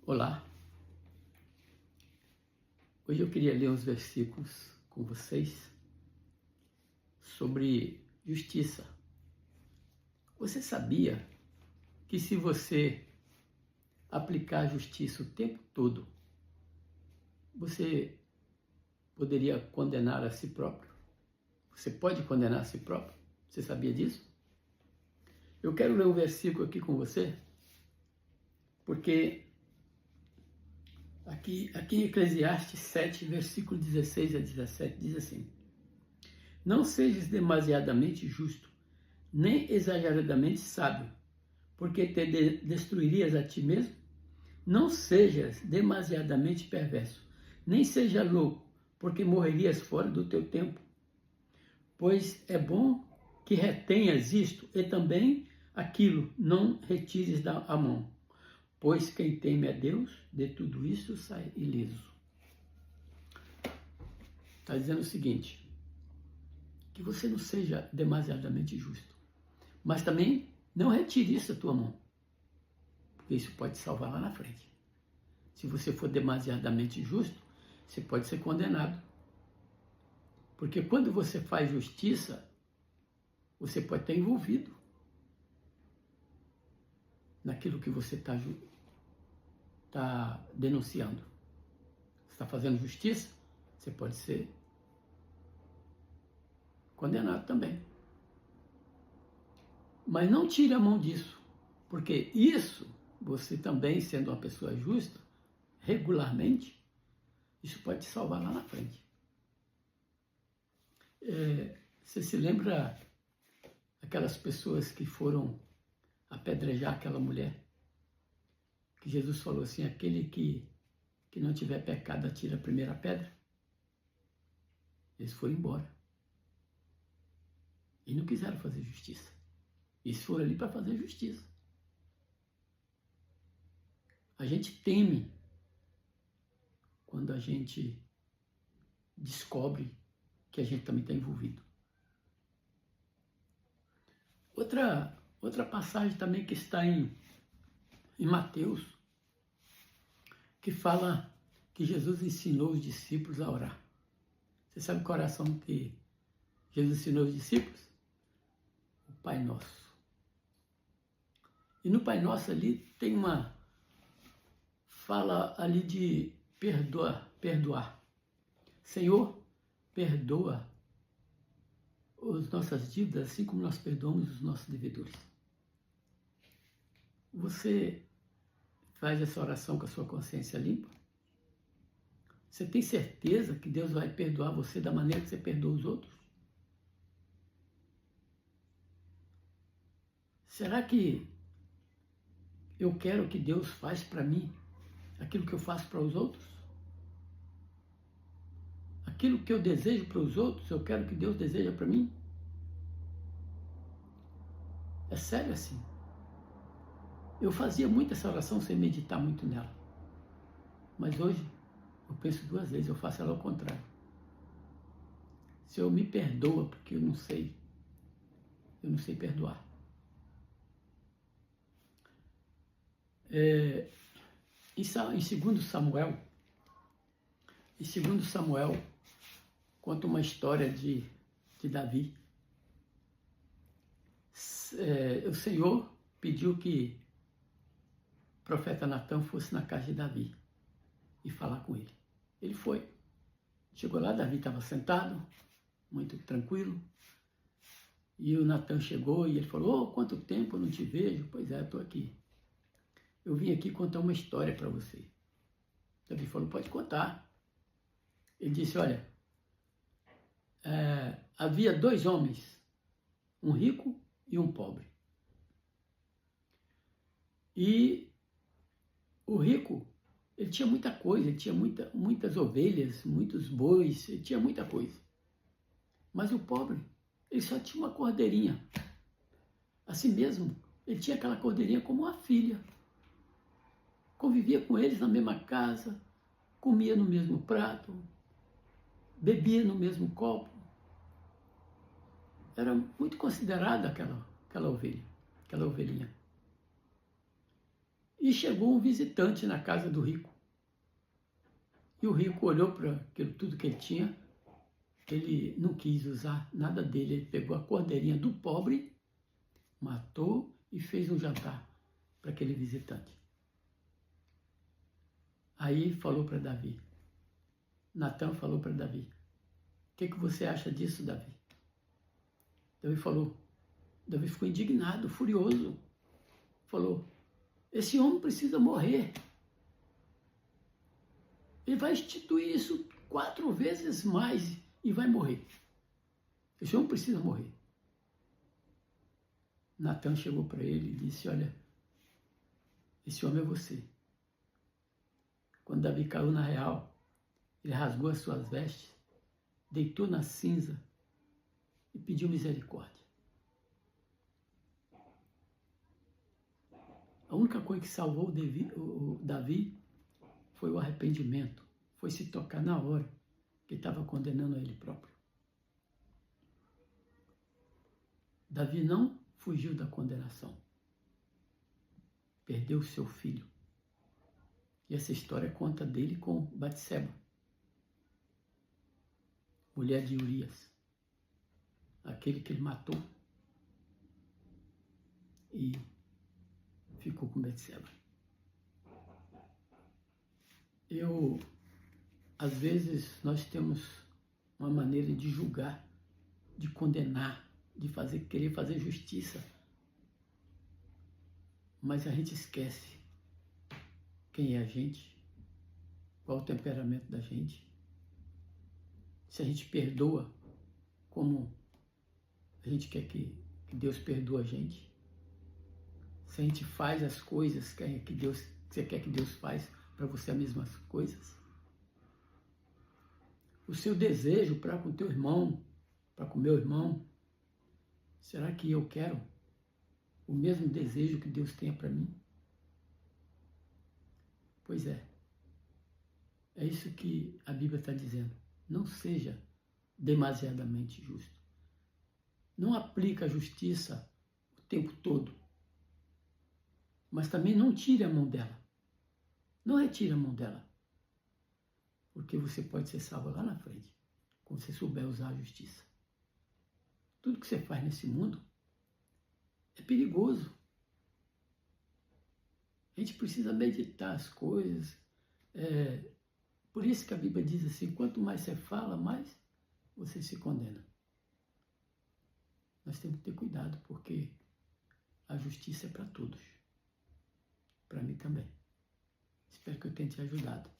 Olá, hoje eu queria ler uns versículos com vocês sobre justiça. Você sabia que se você aplicar a justiça o tempo todo, você poderia condenar a si próprio? Você pode condenar a si próprio? Você sabia disso? Eu quero ler um versículo aqui com você, porque aqui em Eclesiastes 7, versículo 16 a 17, diz assim: Não sejas demasiadamente justo, nem exageradamente sábio, porque te destruirias a ti mesmo. Não sejas demasiadamente perverso, nem seja louco, porque morrerias fora do teu tempo. Pois é bom que retenhas isto, e também aquilo não retires da mão. Pois quem teme a Deus, de tudo isso sai ileso. Está dizendo o seguinte: que você não seja demasiadamente justo, mas também não retire isso da tua mão, porque isso pode te salvar lá na frente. Se você for demasiadamente justo, você pode ser condenado. Porque quando você faz justiça, você pode estar envolvido naquilo que você está denunciando. Você está fazendo justiça, você pode ser condenado também. Mas não tire a mão disso, porque isso, você também sendo uma pessoa justa, regularmente, isso pode te salvar lá na frente. Você se lembra aquelas pessoas que foram apedrejar aquela mulher? Que Jesus falou assim: aquele que não tiver pecado, atira a primeira pedra. Eles foram embora. E não quiseram fazer justiça. Eles foram ali para fazer justiça. A gente teme quando a gente descobre que a gente também está envolvido. Outra passagem também que está em Mateus, que fala que Jesus ensinou os discípulos a orar. Você sabe qual oração que Jesus ensinou os discípulos? O Pai Nosso. E no Pai Nosso ali tem uma fala ali de perdoar. Senhor, perdoa as nossas dívidas, assim como nós perdoamos os nossos devedores. Você faz essa oração com a sua consciência limpa? Você tem certeza que Deus vai perdoar você da maneira que você perdoa os outros? Será que eu quero que Deus faça para mim aquilo que eu faço para os outros? Aquilo que eu desejo para os outros, eu quero que Deus deseja para mim? É sério assim. Eu fazia muito essa oração sem meditar muito nela. Mas hoje, eu penso duas vezes, eu faço ela ao contrário. Senhor, me perdoa, porque eu não sei perdoar. Em 2 Samuel, conta uma história de Davi. O Senhor pediu que o profeta Natã fosse na casa de Davi e falar com ele. Ele foi. Chegou lá, Davi estava sentado, muito tranquilo. E o Natã chegou e ele falou: quanto tempo eu não te vejo? Pois é, eu estou aqui. Eu vim aqui contar uma história para você. Davi falou: pode contar. Ele disse: olha, havia 2 homens, um rico e um pobre. E o rico, ele tinha muita coisa, ele tinha muitas ovelhas, muitos bois, ele tinha muita coisa. Mas o pobre, ele só tinha uma cordeirinha. Assim mesmo, ele tinha aquela cordeirinha como uma filha. Convivia com eles na mesma casa, comia no mesmo prato, bebia no mesmo copo. Era muito considerada aquela ovelha, aquela ovelhinha. E chegou um visitante na casa do rico. E o rico olhou para tudo que ele tinha, ele não quis usar nada dele, ele pegou a cordeirinha do pobre, matou e fez um jantar para aquele visitante. Aí falou para Davi, Natan falou para Davi, o que você acha disso, Davi? Davi falou, Davi ficou indignado, furioso, falou, esse homem precisa morrer. Ele vai instituir isso 4 vezes mais e vai morrer. Esse homem precisa morrer. Natan chegou para ele e disse, olha, esse homem é você. Quando Davi caiu na real, ele rasgou as suas vestes, deitou na cinza e pediu misericórdia. A única coisa que salvou o Davi foi o arrependimento, foi se tocar na hora que estava condenando a ele próprio. Davi não fugiu da condenação. Perdeu seu filho. E essa história conta dele com Batseba, mulher de Urias, aquele que ele matou e ficou com Batseba. Às vezes, nós temos uma maneira de julgar, de condenar, de querer fazer justiça. Mas a gente esquece quem é a gente, qual o temperamento da gente. Se a gente perdoa como a gente quer que Deus perdoe a gente. Se a gente faz as coisas que você quer que Deus faz para você as mesmas coisas. O seu desejo para com o teu irmão, para com o meu irmão, será que eu quero o mesmo desejo que Deus tenha para mim? Pois é. É isso que a Bíblia está dizendo. Não seja demasiadamente justo. Não aplica a justiça o tempo todo. Mas também não tire a mão dela. Não retire a mão dela. Porque você pode ser salvo lá na frente, quando você souber usar a justiça. Tudo que você faz nesse mundo é perigoso. A gente precisa meditar as coisas. Por isso que a Bíblia diz assim, quanto mais você fala, mais você se condena. Nós temos que ter cuidado, porque a justiça é para todos. Para mim também. Espero que eu tenha te ajudado.